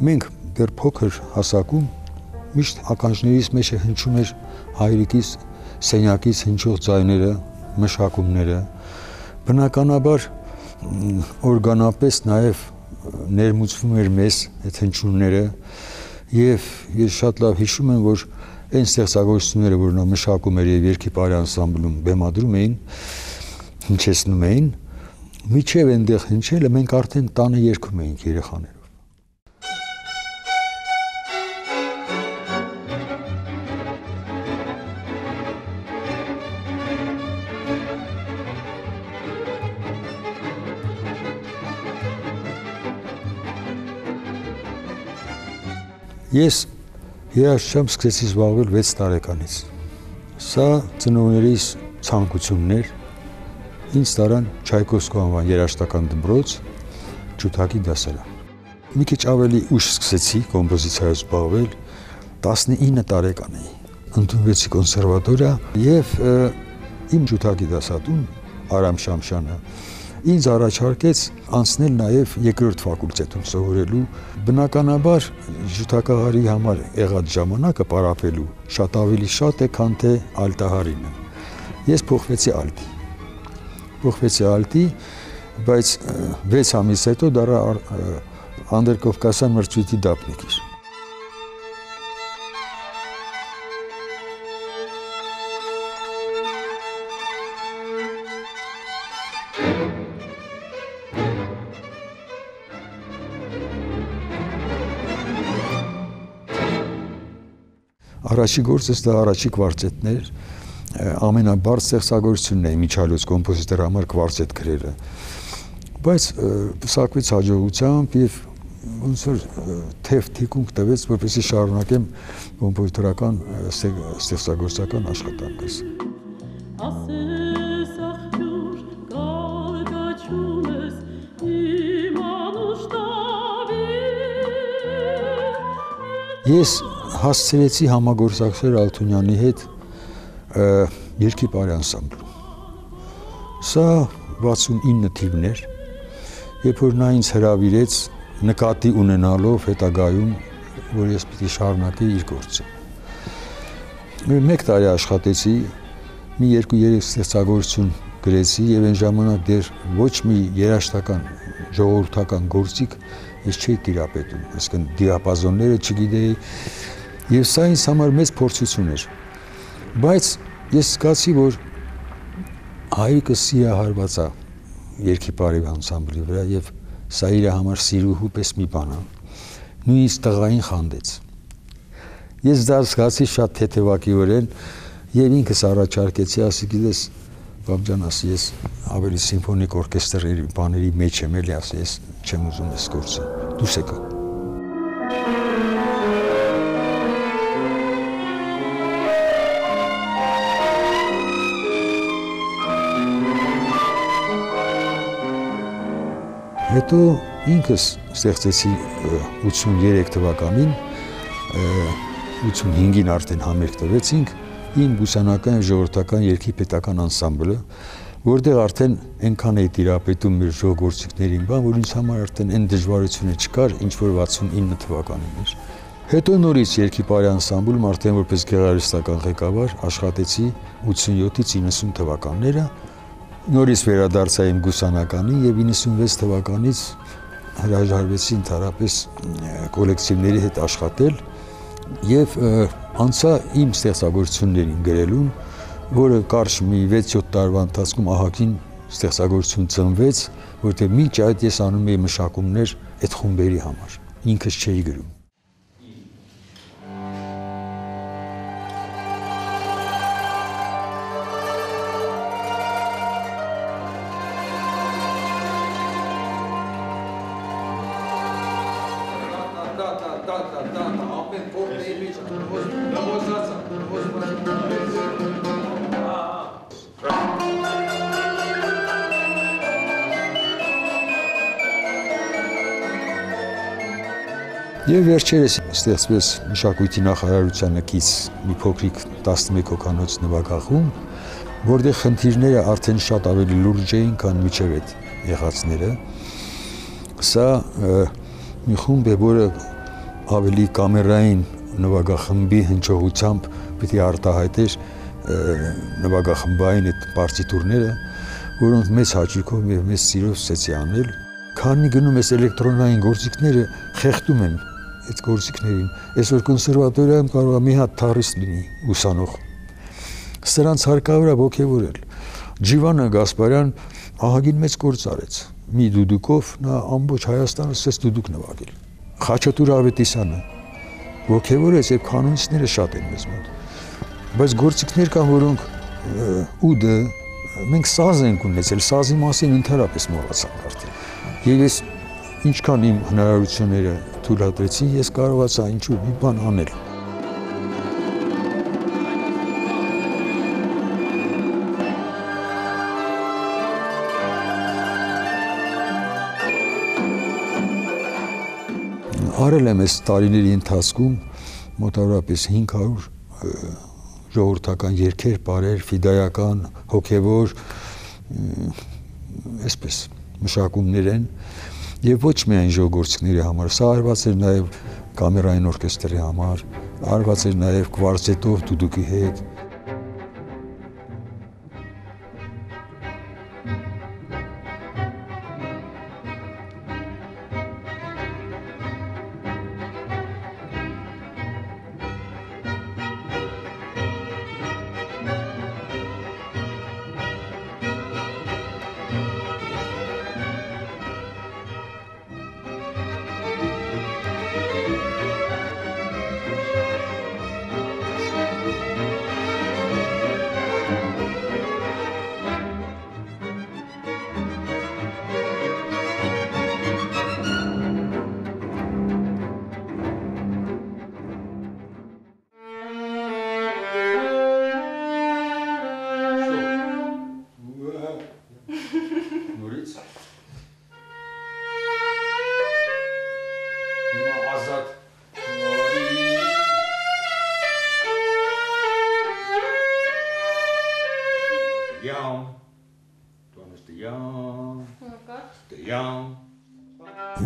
մենք դեռ փոքր հասակում միշտ ականջներից մեջ հնչում էր հայրիկիս սենյակից հնչող ձայները, մշակումները, բնականաբար օրգանապես նաև ներմուծվում էր մեզ այդ հնչյունները եւ ես շատ լավ հիշում եմ, որ այն ստեղծագործությունները, որ նա մշակում էր եւ երգի բարի անսամբլում բեմադրում էին, հնչեցնում էին, միջև այնտեղ հնչելը մենք արդեն տանը երգում էինք երեխաներով։ Ես երաժշտությամբ սկսեցի զբաղվել 6 տարեկանից։ Սա ծնողներիս ցանկությունն էր։ Ինձ տարան Չայկովսկու անվան երաժշտական դպրոց, ջութակի դասարան։ Մի քիչ ավելի ուշ սկսեցի կոմպոզիցիայով զբաղվել, 19 տարեկան էի։ Ընդունվեցի կոնսերվատորիա եւ իմ ջութակի դասատուն Արամ Շամշյանը ինձ առաջարկեց անցնել նաև երկրորդ ֆակուլտետում սովորելու, բնականաբար ջութակահարի համար եղած ժամանակը պարապելու շատ ավելի շատ է, քան թե ալտահարինը։ Ես փոխվեցի ալտի, բայց 6 ամիս հետո դառա Անդրկովկասյան մրցույթի դափնեկիր։ Առաջի գործս դա առաջի կվարտետն էր, ամենաբարձ ստեղծագործությունն է միջալոց կոմպոզիտոր համար կվարտետ գրելը, բայց պսակվեց հաջողությամբ եւ ոնց որ թեթև թիկունք տվեց, որպեսզի շարունակեմ կոմպոզիտորական ստեղծագործական աշխատանքս։ Ես հասցրեցի համագործակցել Ալթունյանի հետ երգի բարի անսամբլում։ Սա 69 թիվն էր, երբ որ նա ինձ հրավիրեց նկատի ունենալով հետագայում, որ ես պիտի շարունակեի իր գործը։ 1 տարի աշխատեցի, մի 2-3 ստեղծագործություն գրեցի եւ այն ժամանակ դեռ ոչ մի երաժշտական ժողովրդական գործիք ես չէի տիրապետում, այսինքն դիապազոնները չգիտեի, եւ սա ինձ համար մեծ փորձություն էր։ Բայց ես զգացի, որ հայրիկս սիրահարված է երգի բարի անսամբլի վրա եւ սա իր համար սիրուհու պես մի բան է։ Նույնիսկ տղային խանդեց։ Ես դա զգացի շատ թեթևակիորեն եւ ինքս առաջարկեցի, ասի գիտես, բաբջան, ասի ես ավելի սիմֆոնիկ օրկեստրերի բաների մեջ եմ էլի, ասի ես չեմ ուզում այս գործը, դուրս եկա։ Հետո ինքս ստեղծեցի 83 թվականին, 85-ին արդեն համերգ տվեցինք իմ բուսանական եւ ժողովրդական երգի պետական անսամբլը, որտեղ արդեն այնքան էի տիրապետում մեր ժողովրդիկներին, բան, որ ինձ համար արդեն այն դժվարությունը չկար, ինչ որ 69 թվականին էր։ Հետո նորից երգի բարի անսամբլում արդեն որպես գեղարվեստական ղեկավար աշխատեցի 87-ից 90 թվականները, նորից վերադարձա իմ բուսանականին եւ 96 թվականից հրաժարվեցի ընդհանրապես կոլեկտիվների հետ աշխատել եւ անցա իմ ստեղծագործություններին գրելուն, որը կարճ մի 6-7 տարվա ընթացքում ահագին ստեղծագործություն ծնվեց, որտեղ մինչ այդ ես անում էի մշակումներ այդ խումբերի համար, ինքս չէի գրում։ Եվ վերջերս ստեղծվեց մշակույթի նախարարությանը կից մի փոքրիկ 11 հոգանոց նվագախումբ, որտեղ խնդիրները արդեն շատ ավելի լուրջ էին, քան մինչև այդ եղածները։ Սա մի խումբ է, որը ավելի կամերային նվագախմբի հնչողությամբ պիտի արտահայտեր նվագախմբային այդ պարտիտուրները, որոնք մեծ հաճույքով եւ մեծ սիրով սկսեցի անել։ Քանի գնում ես էլեկտրոնային գործիքները խեղդում են այդ գործիքներին։ Այսօր կոնսերվատորիայում կարող է մի հատ թառիստ լինի ուսանող։ Սրանց հարկավոր է ոգևորել։ Ջիվանը Գասպարյան ահագին մեծ գործ արեց։ Մի դուդուկով նա ամբողջ Հայաստանը սկսեց դուդուկ նվագել։ Խաչատուր Ավետիսյանը ոգևորեց եւ կանոնիստները շատ են մեզ մոտ։ Բայց գործիքներ կան, որոնք ուդը մենք սազ ենք ունեցել, սազի մասին ընդհանրապես մոռացանք արդեն։ Եվ ես ինչքան իմ հնարավորությունները թույլատրեցին, ես կարողացա ինչ-որ մի բան անել։ Արել եմ այս տարիների ընթացքում մոտավորապես 500 ժողովրդական երգեր, պարեր, ֆիդայական, հոգևոր, այսպես մշակումներ են եւ ոչ միայն ժողովրդների համար, սա արված էր նաեւ կամերային օրկեստրի համար, արված էր նաեւ կվարտետով դուդուկի հետ։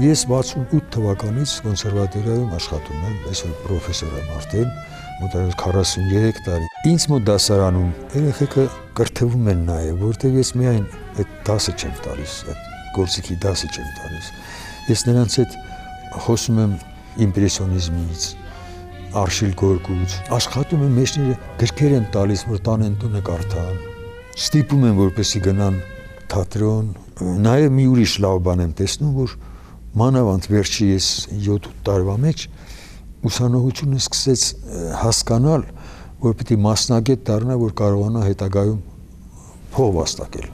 Ես 68 թվականից կոնսերվատորիայում աշխատում եմ, այսօր պրոֆեսոր եմ արդեն, մոտավորապես 43 տարի։ Ինձ մոտ դասարանում երեխեքը կրթվում են նաև, որտեղ ես միայն այդ դասը չեմ տալիս, այդ գործիքի դասը չեմ տալիս։ Ես նրանց հետ խոսում եմ իմպրեսիոնիզմից, Արշիլ Գորկուց, աշխատում եմ մեջները գրքեր են տալիս, որ տանեն տունը կարդան, ստիպում եմ, որպեսզի գնան թատրոն, նաև մի ուրիշ լավ բան եմ տեսնում, որ մանավանդ վերջի ես 7 տարվա մեջ ուսանողությունը սկսեց հասկանալ, որ պիտի մասնագետ դառնա, որ կարողանա հետագայում փող վաստակել։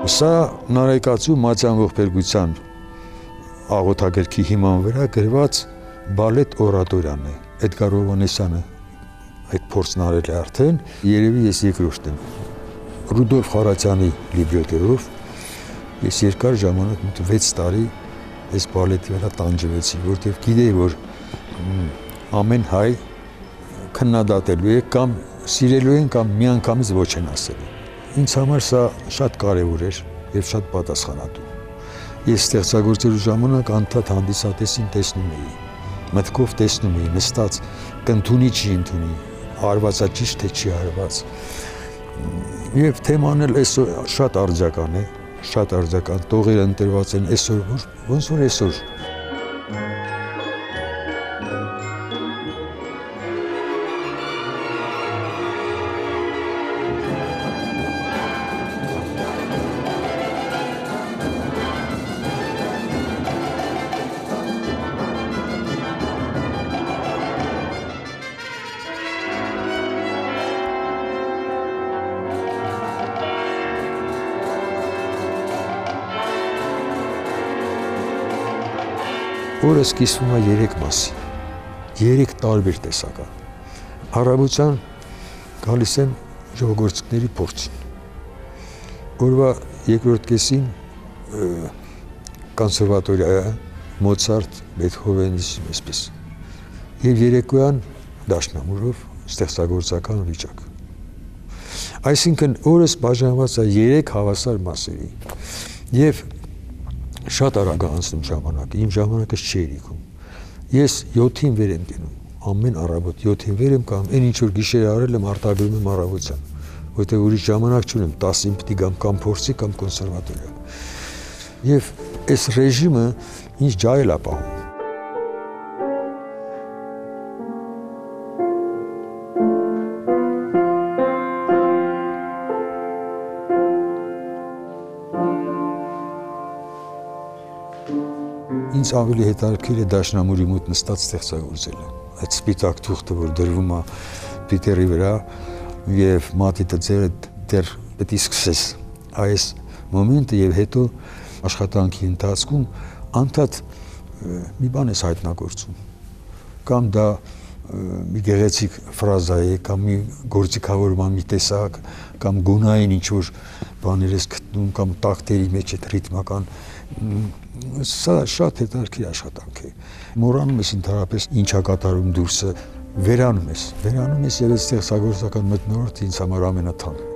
Սա Նարեկացու Մատյան ողբերգության աղոթագրքի հիման վրա գրված բալետ օրատորիան է։ Էդգար Հովհաննիսյանը այդ փորձն արել է արդեն, երևի ես երկրորդն եմ։ Ռուդոլֆ Խարատյանի լիբրետոյով ես երկար ժամանակ 6 տարի այս բալետի վրա տանջվեցի, որտեղ գիտեի, որ ամեն հայ քննադատելու է կամ սիրելու են կամ միանգամից ոչ են ասելու։ Ինձ համար սա շատ կարևոր էր եւ շատ պատասխանատու։ Ես ստեղծագործելու ժամանակ անդադ հանդիսատեսին տեսնում էի, մտքով տեսնում էի, նստած կընդունի չի ընդունի, արվածա ճիշտ թե չի արված։ Եվ թեման էլ այսօր շատ արձական է, շատ արձական, տողերը ընտրված են այսօր, ոնց որ այսօր։ Օրը սկիզբում է 3 մասի, 3 տարբեր տեսական։ Առավոտյան գալիս եմ ժողովրդների փորձին։ օրվա երկրորդ կեսին կոնսերվատորիա Մոցարտ, Բեթհովենից այսպես։ Եվ երեկոյան դաշնամուրով ստեղծագործական վիճակ։ Այսինքն օրս բաժանված է 3 հավասար մասերի։ Եվ շատ արագ անցնում ժամանակը, իմ ժամանակը չէր իքում։ Ես 7-ին վեր եմ գնում, ամեն առավոտ 7-ին վեր եմ կանում, այն ինչ որ գիշեր արել եմ արտագրում եմ առավոտյան, որտեղ ուրիշ ժամանակ չունեմ, 10-ին պիտի գամ կամ փորձի կամ կոնսերվատորիա։ Եվ այս ռեժիմը ինձ ջահել է պահում։ Ինձ ավելի հետաքրքիր է դաշնամուրի մոտ նստած ստեղծագործելը։ Այդ սպիտակ թուղթը, որ դրվում է պիտերի վրա եւ մատիտը ձերը դեռ պետք է սկսես այս մոմենտը եւ հետո աշխատանքի ընթացքում անդադ մի բան ես հայտնագործում կամ դա մի գեղեցիկ ֆրազա է կամ մի գործիքավորման մի տեսակ կամ գունային ինչ որ բաներ ես գտնում կամ տակտերի մեջ այդ ռիթմական սա շատ հետաքրքիր աշխատանք է մոռանում ես ընդհանրապես ինչա կատարում դուրսը վերանում ես եւ այստեղ ստեղծագործական մթնոլորտը ինձ համար ամենաթանկը